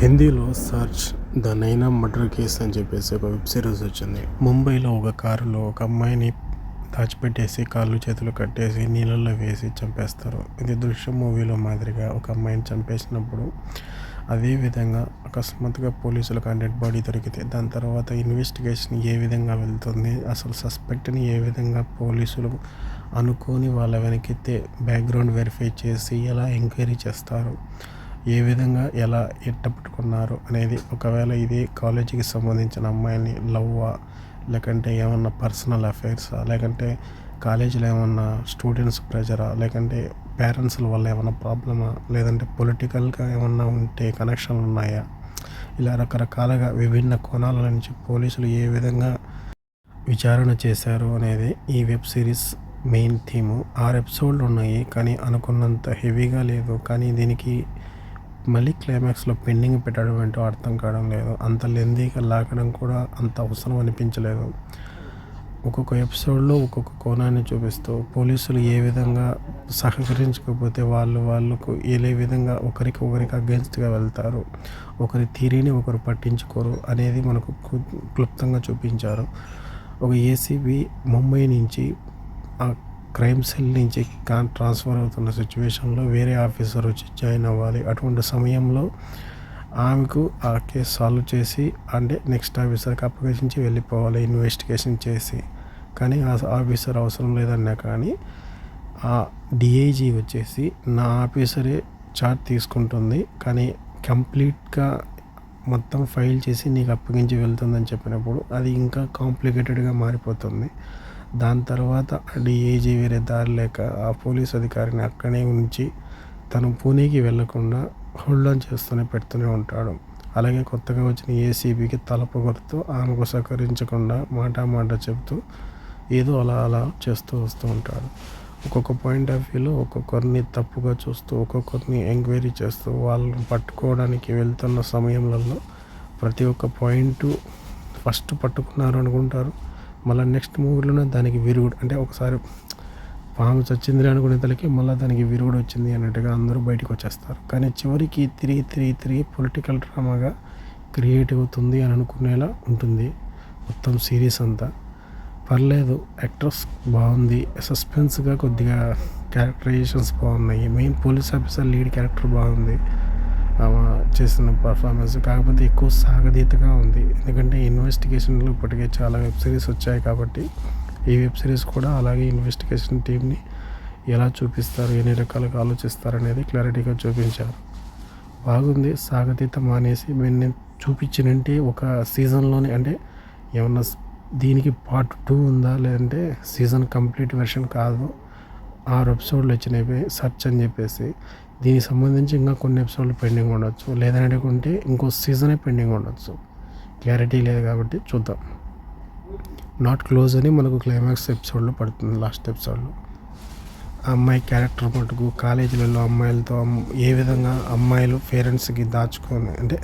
హిందీలో search the నైనా murder case అని చెప్పేసి ఒక వెబ్ సిరీస్ వచ్చింది. ముంబైలో ఒక కారులో ఒక అమ్మాయిని దాచిపెట్టేసి కాళ్ళు చేతులు కట్టేసి నీళ్ళల్లో వేసి చంపేస్తారు. ఇది దృశ్యం మూవీలో మాదిరిగా ఒక అమ్మాయిని చంపేసినప్పుడు అదేవిధంగా అకస్మాత్తుగా పోలీసులకు ఆ డెడ్ బాడీ దొరికితే దాని తర్వాత ఇన్వెస్టిగేషన్ ఏ విధంగా వెళ్తుంది, అసలు సస్పెక్ట్ని ఏ విధంగా పోలీసులు అనుకొని వాళ్ళ వెనకెత్తే బ్యాక్గ్రౌండ్ వెరిఫై చేసి ఎలా ఎంక్వైరీ చేస్తారు, ఏ విధంగా ఎలా ఎట్టపట్టుకున్నారు అనేది, ఒకవేళ ఇది కాలేజీకి సంబంధించిన అమ్మాయిని లవ్వా లేకంటే ఏమన్నా పర్సనల్ అఫైర్సా లేకంటే కాలేజీలో ఏమన్నా స్టూడెంట్స్ ప్రెజరా లేకంటే పేరెంట్స్ వల్ల ఏమన్నా ప్రాబ్లమా లేదంటే పొలిటికల్గా ఏమన్నా ఉంటే కనెక్షన్లు ఉన్నాయా, ఇలా రకరకాలుగా విభిన్న కోణాల నుంచి పోలీసులు ఏ విధంగా విచారణ చేశారు అనేది ఈ వెబ్ సిరీస్ మెయిన్ థీము. 6 ఎపిసోడ్లు ఉన్నాయి, కానీ అనుకున్నంత హెవీగా లేదు. కానీ దీనికి మళ్ళీ క్లైమాక్స్లో పెండింగ్ పెట్టడం ఏంటో అర్థం కావడం లేదు. అంత లెందీగా లాగడం కూడా అంత అవసరం అనిపించలేదు. ఒక్కొక్క ఎపిసోడ్లో ఒక్కొక్క కోణాన్ని చూపిస్తూ పోలీసులు ఏ విధంగా సహకరించకపోతే వాళ్ళకు ఏ విధంగా ఒకరికి అగెన్స్ట్గా వెళ్తారు, ఒకరి థియరీని ఒకరు పట్టించుకోరు అనేది మనకు క్లుప్తంగా చూపించారు. ఒక ఏసీబీ ముంబై నుంచి ఆ క్రైమ్ సెల్ నుంచి ట్రాన్స్ఫర్ అవుతున్న సిచ్యువేషన్లో వేరే ఆఫీసర్ వచ్చి జాయిన్ అవ్వాలి. అటువంటి సమయంలో ఆమెకు ఆ కేసు సాల్వ్ చేసి అంటే నెక్స్ట్ ఆఫీసర్కి అప్పగించి వెళ్ళిపోవాలి ఇన్వెస్టిగేషన్ చేసి. కానీ ఆ ఆఫీసర్ అవసరం లేదన్నా కానీ ఆ డిఐజీ వచ్చేసి నా ఆఫీసరే చార్జ్ తీసుకుంటుంది, కానీ కంప్లీట్గా మొత్తం ఫైల్ చేసి నీకు అప్పగించి వెళ్తుందని చెప్పినప్పుడు అది ఇంకా కాంప్లికేటెడ్గా మారిపోతుంది. దాని తర్వాత డిఐజీ వేరే దారి లేక ఆ పోలీస్ అధికారిని అక్కడే ఉంచి తను పూణేకి వెళ్లకుండా హోల్డ్ ఆన్ చేస్తూనే పెడుతూనే ఉంటాడు. అలాగే కొత్తగా వచ్చిన ఏసీబీకి తలపొగరుతూ ఆమెకు సహకరించకుండా మాట చెబుతూ ఏదో అలా చేస్తూ వస్తూ ఉంటాడు. ఒక్కొక్క పాయింట్ ఆఫ్ వ్యూలో ఒక్కొక్కరిని తప్పుగా చూస్తూ ఒక్కొక్కరిని ఎంక్వైరీ చేస్తూ వాళ్ళని పట్టుకోవడానికి వెళ్తున్న సమయంలో ప్రతి ఒక్క పాయింట్ ఫస్ట్ పట్టుకున్నారు అనుకుంటారు, మళ్ళీ నెక్స్ట్ మూవీలోనే దానికి విరుగుడు, అంటే ఒకసారి పాము చచ్చింది అనుకునే తలకి మళ్ళీ దానికి విరుగుడు వచ్చింది అన్నట్టుగా అందరూ బయటకు వచ్చేస్తారు. కానీ చివరికి తిరిగి పొలిటికల్ డ్రామాగా క్రియేట్ అవుతుంది అని అనుకునేలా ఉంటుంది మొత్తం సిరీస్ అంతా. పర్లేదు, యాక్టర్స్ బాగుంది, సస్పెన్స్గా కొద్దిగా క్యారెక్టరైజేషన్స్ బాగున్నాయి. Main police officer lead character బాగుంది చేసిన పర్ఫార్మెన్స్. కాకపోతే ఎక్కువ సాగదీతగా ఉంది, ఎందుకంటే ఇన్వెస్టిగేషన్లు ఇప్పటికే చాలా వెబ్ సిరీస్ వచ్చాయి కాబట్టి ఈ వెబ్ సిరీస్ కూడా అలాగే ఇన్వెస్టిగేషన్ టీమ్ని ఎలా చూపిస్తారు, ఎన్ని రకాలుగా ఆలోచిస్తారు అనేది క్లారిటీగా చూపించారు. బాగుంది. సాగతీతం మానేసి నేను చూపించినంటే ఒక సీజన్లోనే, అంటే ఏమన్నా దీనికి పార్ట్ 2 ఉందా లేదంటే సీజన్ కంప్లీట్ వెర్షన్ కాదు, 6 ఎపిసోడ్లు వచ్చినాయి సర్చ్ అని చెప్పేసి దీనికి సంబంధించి ఇంకా కొన్ని ఎపిసోడ్లు పెండింగ్ ఉండొచ్చు, లేదనుకుంటే ఇంకో సీజనే పెండింగ్ ఉండొచ్చు. క్లారిటీ లేదు కాబట్టి చూద్దాం. నాట్ క్లోజ్ అని మనకు క్లైమాక్స్ ఎపిసోడ్లో పడుతుంది, లాస్ట్ ఎపిసోడ్లో. ఆ అమ్మాయి క్యారెక్టర్ మటుకు కాలేజీలలో అమ్మాయిలతో ఏ విధంగా అమ్మాయిలు పేరెంట్స్కి దాచుకొని అంటే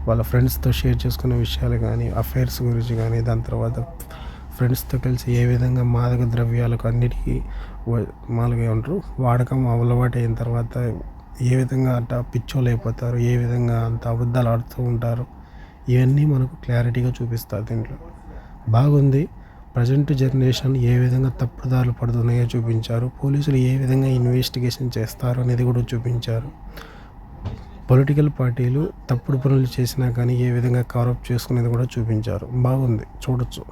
వాళ్ళ ఫ్రెండ్స్తో షేర్ చేసుకునే విషయాలు కానీ, అఫైర్స్ గురించి కానీ, దాని తర్వాత ఫ్రెండ్స్తో కలిసి ఏ విధంగా మాదక ద్రవ్యాలకు అన్నిటికీ మాలుగా ఉంటారు వాడకం అలవాటు అయిన తర్వాత ఏ విధంగా అంత పిచ్చోళ్ళు అయిపోతారు, ఏ విధంగా అంత అబద్ధాలు ఆడుతూ ఉంటారు, ఇవన్నీ మనకు క్లారిటీగా చూపిస్తారు దీంట్లో. బాగుంది. ప్రజెంట్ జనరేషన్ ఏ విధంగా తప్పుదారులు పడుతున్నాయో చూపించారు. పోలీసులు ఏ విధంగా ఇన్వెస్టిగేషన్ చేస్తారు అనేది కూడా చూపించారు. పొలిటికల్ పార్టీలు తప్పుడు పనులు చేసినా కానీ ఏ విధంగా కవరప్ చేసుకునేది కూడా చూపించారు. బాగుంది, చూడొచ్చు.